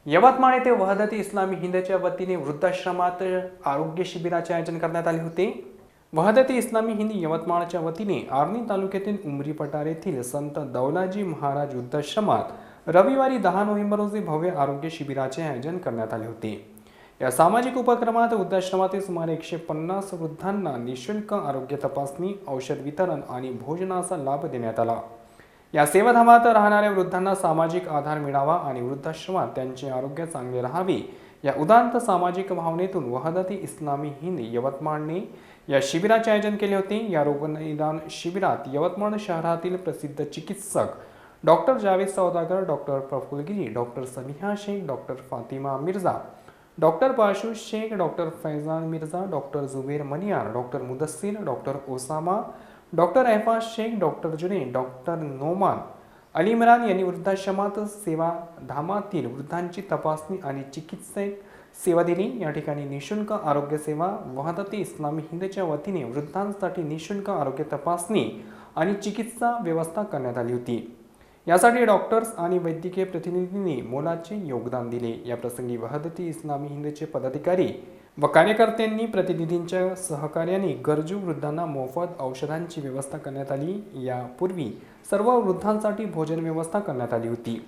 यवतमाळ येथे वहदत इस्लामी हिंदच्या वतीने वृद्धाश्रमात आरोग्य शिबिराचे आयोजन करण्यात आले होते। वहदत इस्लामी हिंद यवतमाळच्या वतीने आर्णी तालुक्यातील उमरी पठार येथील संत दौलाजी महाराज वृद्धाश्रमात रविवारी 10 नोव्हेंबर रोजी भव्य आरोग्य शिबिराचे आयोजन करण्यात आले होते। या सामाजिक उपक्रमात वृद्धाश्रमातील सुमारे 150 वृद्धांना निःशुल्क आरोग्य तपासणी, औषध वितरण आणि भोजनाचा लाभ देण्यात आला। या सेवाधामात राहणाऱ्या वृद्धांना सामाजिक आधार मिळावा आणि वृद्धाश्रमात त्यांचे आरोग्य चांगले राहावे या उदात्त सामाजिक भावनेतून वहदत इस्लामी हिंद यवतमाळने या शिबिराचे आयोजन केले होते। या रोगनिदान शिबिरात यवतमाळ शहरातील प्रसिद्ध चिकित्सक doctor Javed Saudagar, doctor Prafullagiri, doctor Samiha Shaikh, doctor Fatima Mirza, doctor Pashu Shaikh, doctor Faizan Mirza, doctor Zuber Maniyar, doctor Mudassir, doctor Osama, doctor Ehfaz Shaikh, doctor Junaid, doctor Noman Ali Imran यांनी वृद्धाश्रमात सेवाधामातील वृद्धांची तपासणी आणि चिकित्सक सेवा दिली। या ठिकाणी निःशुल्क आरोग्य सेवा वहदत इस्लामी हिंदच्या वतीने वृद्धांसाठी निःशुल्क आरोग्य तपासणी आणि चिकित्सा व्यवस्था करण्यात आली होती। यासाठी डॉक्टर्स आणि वैद्यकीय प्रतिनिधींनी मोलाचे योगदान दिले। या प्रसंगी वहदत इस्लामी हिंदचे पदाधिकारी व कार्यकर्त्यांनी प्रतिनिधींच्या सहकार्याने गरजू वृद्धांना मोफत औषधांची व्यवस्था करण्यात आली। यापूर्वी सर्व वृद्धांसाठी भोजन व्यवस्था करण्यात आली होती।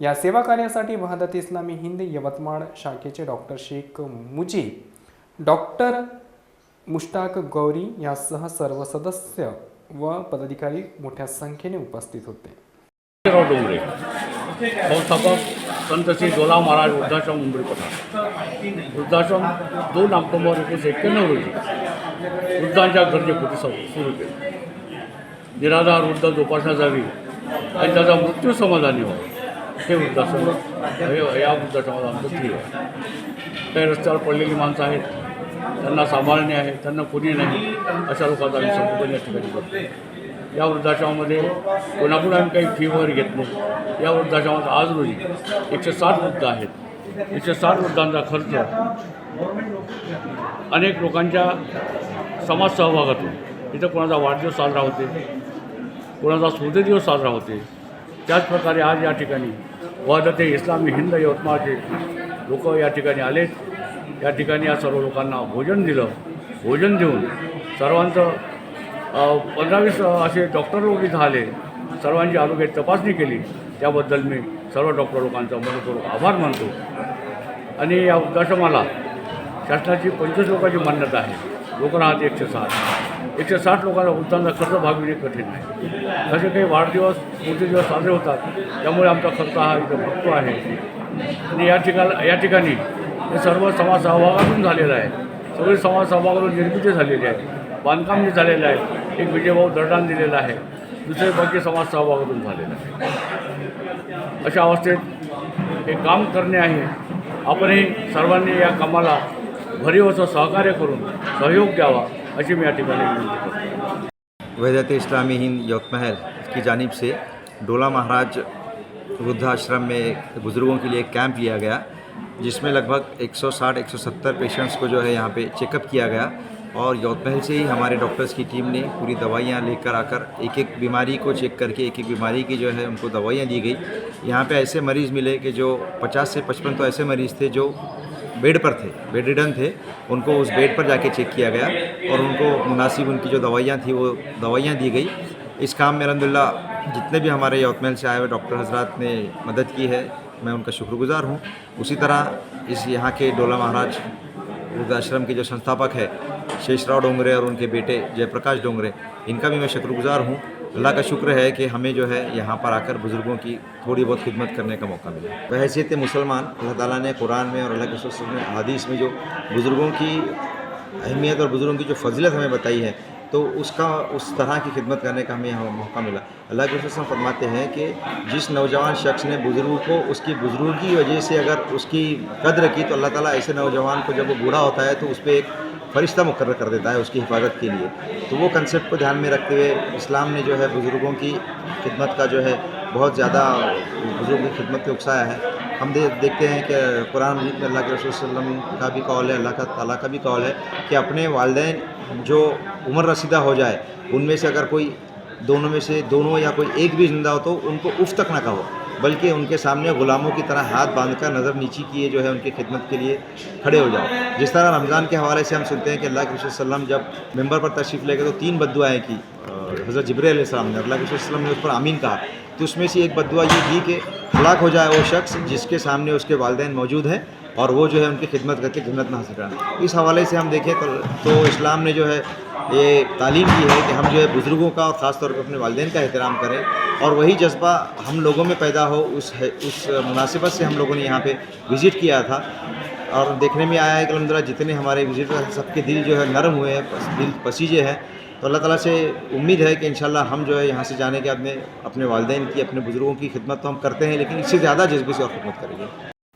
या सेवा कार्यासाठी वहदत इस्लामी हिंद यवतमाळ शाखेचे डॉक्टर शेख मुजीब, डॉक्टर मुश्ताक गौरी यासह सर्व सदस्य व पदाधिकारी मोठ्या संख्येने उपस्थित होते। डोंगरे संस्थापक संत श्री दोला महाराज वृद्धाश्रम उमरी पठार वृद्धाश्रम 2 ऑक्टोबर 1991 रोजी वृद्धांच्या गरजेपोटी सुरू केले। निराधार वृद्ध जोपासण्यासाठी आणि त्याचा मृत्यू समाधानी व्हावा हे वृद्धाश्रम या वृद्धाश्रमात आमचं ध्येय आहे। काही रस्त्यावर पडलेली माणसं आहेत, त्यांना सांभाळणे आहे, त्यांना कोणी नाही, अशा लोकांचा आम्ही संबोधन या ठिकाणी करतो। या वृद्धाश्रमामध्ये कोणाकडून आम्ही काही फी वगैरे घेत नाही। या वृद्धाश्रमात आज रोजी 160 वृद्ध आहेत। 160 वृद्धांचा खर्च अनेक लोकांच्या समाज सहभागातून इथं कोणाचा वाढदिवस साजरा होते, कोणाचा सूर्यदिवस साजरा होते। त्याचप्रकारे आज या ठिकाणी वहदत इस्लामी हिंद यवतमाळचे लोक या ठिकाणी आलेत। या ठिकाणी या सर्व लोकांना भोजन दिलं। भोजन देऊन सर्वांचं 15-20 असे डॉक्टर लोक इथं आले, सर्वांची आरोग्याची तपासणी केली। त्याबद्दल मी सर्व डॉक्टर लोकांचा मनपूर्वक आभार मानतो। आणि या वृद्धाश्रमाला शासनाची 25 लोकांची मान्यता आहे। लोक राहते 160 लोकांना वृद्धांचा खर्च भागविणे कठीण आहे। असे काही वाढदिवस दिवस साजरे होतात, त्यामुळे आमचा खर्च हा इथं भरपूर आहे। आणि या ठिकाणी हे सर्व समाज सहभागातून झालेलं आहे। सगळे समाज सहभागातून निर्मिती झालेली आहे, बांधकाम जे झालेलं आहे, एक विजयभाऊ दरडान दिलेला आहे, दुसरे बाकी समाज सहभागातून झालेलं आहे। अशा अवस्थेत हे काम करणे आहे। आपणही सर्वांनी या कामाला भरीव असं सहकार्य करून सहयोग द्यावा अशी मी या ठिकाणी विनंती करतो। वहदत इस्लामी हिंद यवतमाल की जानिब से डोला महाराज वृद्धाश्रम में बुज़ुर्गों के लिए एक कैंप लिया गया, जिसमें लगभग 160-170 पेशेंट्स को जो है यहाँ पे चेकअप किया गया। और यवतमाल से ही हमारे डॉक्टर्स की टीम ने पूरी दवाइयाँ लेकर आकर एक बीमारी को चेक करके एक बीमारी की जो है उनको दवाइयाँ दी गई। यहाँ पे ऐसे मरीज़ मिले कि जो 50 से 55 तो ऐसे मरीज़ थे जो बेड पर थे, बेड रिडन थे। उनको उस बेड पर जाके चेक किया गया और उनको मुनासिब उनकी जो दवाइयाँ थी वो दवाइयाँ दी गई। इस काम में अल्हम्दुलिल्लाह जितने भी हमारे यवतमाल से आए हुए डॉक्टर हजरात ने मदद की है, मैं उनका शुक्रगुजार हूँ। उसी तरह इस यहाँ के डोला महाराज वृद्धाश्रम के जो संस्थापक है शेषराव डोंगरे और उनके बेटे जयप्रकाश डोंगरे, इनका भी मैं शुक्रगुजार हूँ। अल्लाह का शुक्र है कि हमें जो है यहाँ पर आकर बुज़ुर्गों की थोड़ी बहुत खिदमत करने का मौका मिला। बहैसियत मुसलमान अल्लाह ताला ने कुरान में और अल्लाह के रसूल ने हदीस में जो बुज़ुर्गों की अहमियत और बुज़ुर्गों की जो फजीलत हमें बताई है, तो उस तरह की खिदमत करने का हमें यहाँ मौका मिला। अल्लाह के रसूल फरमाते हैं कि जिस नौजवान शख्स ने बुज़ुर्गों को उसकी बुज़ुर्गी की वजह से अगर उसकी कद्र की, तो अल्लाह ताला ऐसे नौजवान को जब वो बूढ़ा होता है तो उस पर एक फ़रिश्ता मुकर्रर कर देता है उसकी हिफाजत के लिए। तो वो कंसेप्ट को ध्यान में रखते हुए इस्लाम ने जो है बुज़ुर्गों की खिदमत का जो है बहुत ज़्यादा बुज़ुर्गों की खिदमत पे उकसाया है। हम देखते हैं कि कुरान मजीद में अल्लाह के रसूल सल्लल्लाहु अलैहि वसल्लम का भी कौल है, अल्लाह का ताला का भी कौल है कि अपने वालिदैन जो उम्र रसीदा हो जाए, उनमें से अगर कोई दोनों में से दोनों या कोई एक भी ज़िंदा हो तो उनको उफ़ तक ना कहो। بلکہ ان کے سامنے غلاموں کی طرح ہاتھ باندھ کر نظر نیچی کیے جو ہے ان کی خدمت کے لیے کھڑے ہو جاؤ. جس طرح رمضان کے حوالے سے ہم سنتے ہیں کہ اللہ کے رسول صلی اللہ علیہ وسلم جب ممبر پر تشریف لے گئے تو 3 بد دعائیں کی. حضرت جبرائیل علیہ السلام نے اللہ کے رسول صلی اللہ علیہ وسلم نے اس پر آمین کہا. تو اس میں سے ایک بد دعا یہ تھی کہ ہلاک ہو جائے وہ شخص جس کے سامنے اس کے والدین موجود ہیں اور وہ جو ہے ان کی خدمت کر کے جنت میں حاصل کرنا. اس حوالے سے ہم دیکھیں تو اسلام نے جو ہے یہ تعلیم کی ہے کہ ہم جو ہے بزرگوں کا اور خاص طور پر اپنے والدین کا احترام کریں, اور وہی جذبہ ہم لوگوں میں پیدا ہو. اس مناسبت سے ہم لوگوں نے یہاں پہ وزٹ کیا تھا اور دیکھنے میں آیا ہے کہ الحمدللہ جتنے ہمارے وزٹر ہیں سب کے دل جو ہے نرم ہوئے ہیں, دل پسیجے ہیں. تو اللہ تعالیٰ سے امید ہے کہ انشاءاللہ ہم جو ہے یہاں سے جانے کے بعد میں اپنے والدین کی, اپنے بزرگوں کی خدمت تو ہم کرتے ہیں, لیکن اس سے زیادہ جذبے سے اور خدمت کریں گے.